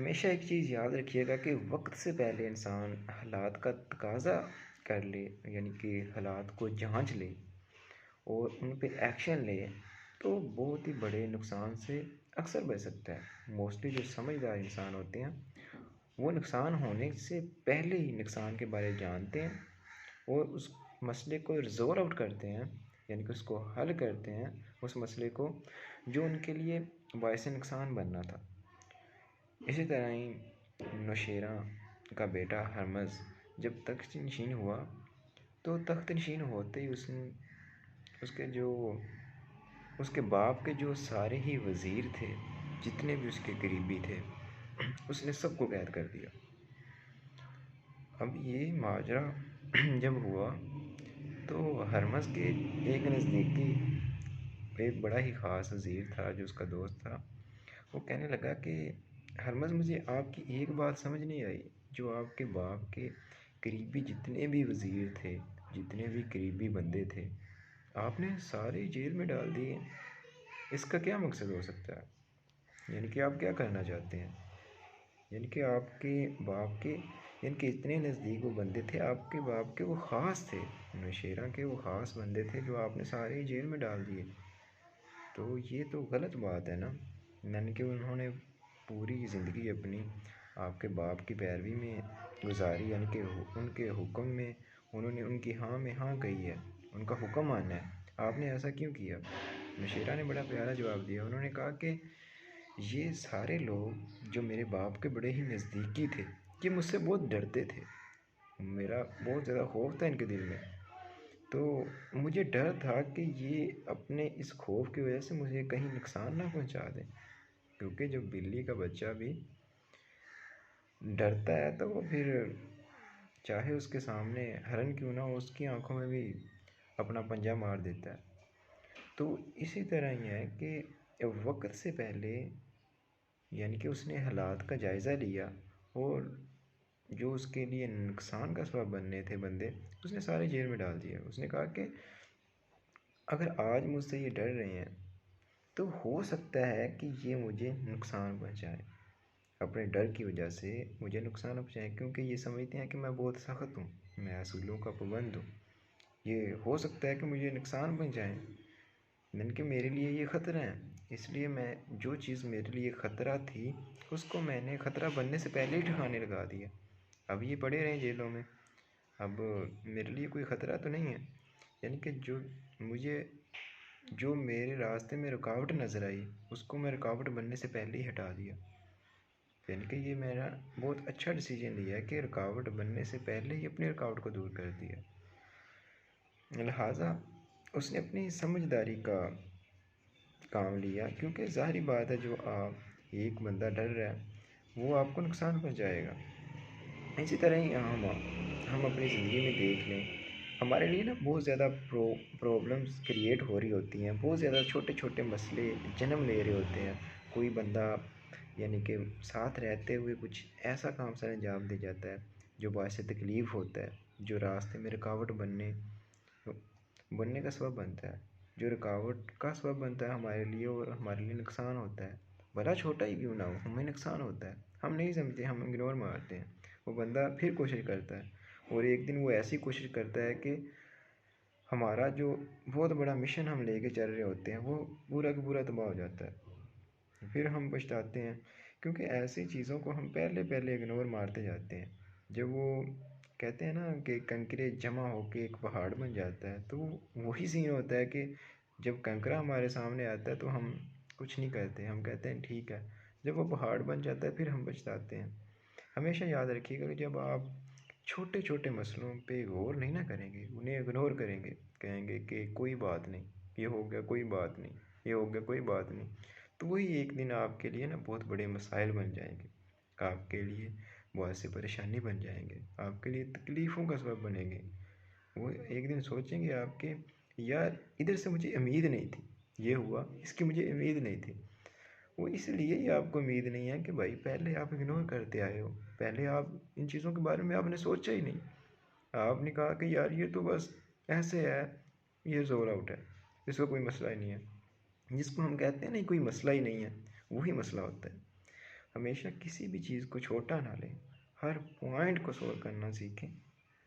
ہمیشہ ایک چیز یاد رکھیے گا کہ وقت سے پہلے انسان حالات کا تقاضا کر لے، یعنی کہ حالات کو جانچ لے اور ان پہ ایکشن لے تو بہت ہی بڑے نقصان سے اکثر بچ سکتا ہے۔ موسٹلی جو سمجھدار انسان ہوتے ہیں وہ نقصان ہونے سے پہلے ہی نقصان کے بارے جانتے ہیں اور اس مسئلے کو ریزولو آؤٹ کرتے ہیں، یعنی کہ اس کو حل کرتے ہیں، اس مسئلے کو جو ان کے لیے باعث نقصان بننا تھا۔ اسی طرح ہی نوشیرہ کا بیٹا ہرمز جب تخت نشین ہوا تو تخت نشین ہوتے ہی اس کے باپ کے جو سارے ہی وزیر تھے، جتنے بھی اس کے قریبی تھے، اس نے سب کو قید کر دیا۔ اب یہ ماجرا جب ہوا تو ہرمز کے ایک نزدیکی ایک بڑا ہی خاص وزیر تھا جو اس کا دوست تھا، وہ کہنے لگا کہ ہرمز مجھے آپ کی ایک بات سمجھ نہیں آئی، جو آپ کے باپ کے قریبی جتنے بھی وزیر تھے، جتنے بھی قریبی بندے تھے، آپ نے سارے جیل میں ڈال دیے، اس کا کیا مقصد ہو سکتا ہے؟ یعنی کہ آپ کیا کرنا چاہتے ہیں؟ یعنی کہ آپ کے باپ کے یعنی کہ اتنے نزدیک وہ بندے تھے، آپ کے باپ کے وہ خاص تھے، نوشیرہ کے وہ خاص بندے تھے جو آپ نے سارے جیل میں ڈال دیے، تو یہ تو غلط بات ہے نا۔ یعنی کہ انہوں نے پوری زندگی اپنی آپ کے باپ کی پیروی میں گزاری، یعنی کہ ان کے حکم میں انہوں نے ان کی ہاں میں ہاں کہی ہے، ان کا حکم ماننا ہے، آپ نے ایسا کیوں کیا؟ نوشیرہ نے بڑا پیارا جواب دیا، انہوں نے کہا کہ یہ سارے لوگ جو میرے باپ کے بڑے ہی نزدیکی تھے، یہ مجھ سے بہت ڈرتے تھے، میرا بہت زیادہ خوف تھا ان کے دل میں، تو مجھے ڈر تھا کہ یہ اپنے اس خوف کی وجہ سے مجھے کہیں نقصان نہ پہنچا دیں، کیونکہ جب بلی کا بچہ بھی ڈرتا ہے تو وہ پھر چاہے اس کے سامنے ہرن کیوں نہ ہو، اس کی آنکھوں میں بھی اپنا پنجہ مار دیتا ہے۔ تو اسی طرح یہ ہے کہ وقت سے پہلے یعنی کہ اس نے حالات کا جائزہ لیا اور جو اس کے لیے نقصان کا سبب بننے تھے بندے، اس نے سارے جیل میں ڈال دیا۔ اس نے کہا کہ اگر آج مجھ سے یہ ڈر رہے ہیں تو ہو سکتا ہے کہ یہ مجھے نقصان پہنچائے، اپنے ڈر کی وجہ سے مجھے نقصان پہنچائے، کیونکہ یہ سمجھتے ہیں کہ میں بہت سخت ہوں، میں اصولوں کا پابند ہوں، یہ ہو سکتا ہے کہ مجھے نقصان پہنچائیں، یعنی کہ میرے لیے یہ خطرہ ہے، اس لیے میں جو چیز میرے لیے خطرہ تھی اس کو میں نے خطرہ بننے سے پہلے ہی ٹھکانے لگا دیا۔ اب یہ پڑے رہیں جیلوں میں، اب میرے لیے کوئی خطرہ تو نہیں ہے، یعنی کہ جو میرے راستے میں رکاوٹ نظر آئی اس کو میں رکاوٹ بننے سے پہلے ہی ہٹا دیا، یعنی کہ یہ میرا بہت اچھا ڈیسیجن لیا ہے کہ رکاوٹ بننے سے پہلے ہی اپنی رکاوٹ کو دور کر دیا۔ لہٰذا اس نے اپنی سمجھداری کا کام لیا، کیونکہ ظاہری بات ہے جو آپ ایک بندہ ڈر رہا ہے وہ آپ کو نقصان پہنچائے گا۔ اسی طرح ہی ہم اپنی زندگی میں دیکھ لیں، ہمارے لیے نا بہت زیادہ پرابلمس کریٹ ہو رہی ہوتی ہیں، بہت زیادہ چھوٹے چھوٹے مسئلے جنم لے رہے ہوتے ہیں، کوئی بندہ یعنی کہ ساتھ رہتے ہوئے کچھ ایسا کام سر انجام دے جاتا ہے جو باعث تکلیف ہوتا ہے، جو راستے میں رکاوٹ بننے کا سبب بنتا ہے، جو رکاوٹ کا سبب بنتا ہے ہمارے لیے اور ہمارے لیے نقصان ہوتا ہے، بڑا چھوٹا ہی کیوں نہ ہو، ہمیں نقصان ہوتا ہے، ہم نہیں سمجھتے، ہم اگنور مارتے ہیں، وہ بندہ پھر کوشش کرتا ہے اور ایک دن وہ ایسی کوشش کرتا ہے کہ ہمارا جو بہت بڑا مشن ہم لے کے چل رہے ہوتے ہیں وہ پورا کا پورا تباہ ہو جاتا ہے، پھر ہم پچھتاتے ہیں، کیونکہ ایسی چیزوں کو ہم پہلے اگنور مارتے جاتے ہیں۔ جب وہ کہتے ہیں نا کہ کنکرے جمع ہو کے ایک پہاڑ بن جاتا ہے، تو وہی سین ہوتا ہے کہ جب کنکرا ہمارے سامنے آتا ہے تو ہم کچھ نہیں کہتے، ہم کہتے ہیں ٹھیک ہے، جب وہ پہاڑ بن جاتا ہے پھر ہم پچھتاتے ہیں۔ ہمیشہ یاد رکھیے گا کہ جب آپ چھوٹے چھوٹے مسئلوں پہ غور نہیں نہ کریں گے، انہیں اگنور کریں گے، کہیں گے کہ کوئی بات نہیں، یہ ہو گیا کوئی بات نہیں، یہ ہو گیا کوئی بات نہیں، تو وہی ایک دن آپ کے لیے نا بہت بڑے مسائل بن جائیں گے، آپ کے لیے بہت سی پریشانی بن جائیں گے، آپ کے لیے تکلیفوں کا سبب بنیں گے۔ وہ ایک دن سوچیں گے آپ کہ یار ادھر سے مجھے امید نہیں تھی، یہ ہوا، اس کی مجھے امید نہیں تھی۔ وہ اس لیے ہی آپ کو امید نہیں ہے کہ بھائی پہلے آپ اگنور کرتے آئے ہو، پہلے آپ ان چیزوں کے بارے میں آپ نے سوچا ہی نہیں، آپ نے کہا کہ یار یہ تو بس ایسے ہے، یہ زور آؤٹ ہے، اس کا کوئی مسئلہ ہی نہیں ہے، جس کو ہم کہتے ہیں نہیں کوئی مسئلہ ہی نہیں ہے، وہی مسئلہ ہوتا ہے۔ ہمیشہ کسی بھی چیز کو چھوٹا نہ لیں، ہر پوائنٹ کو سولو کرنا سیکھیں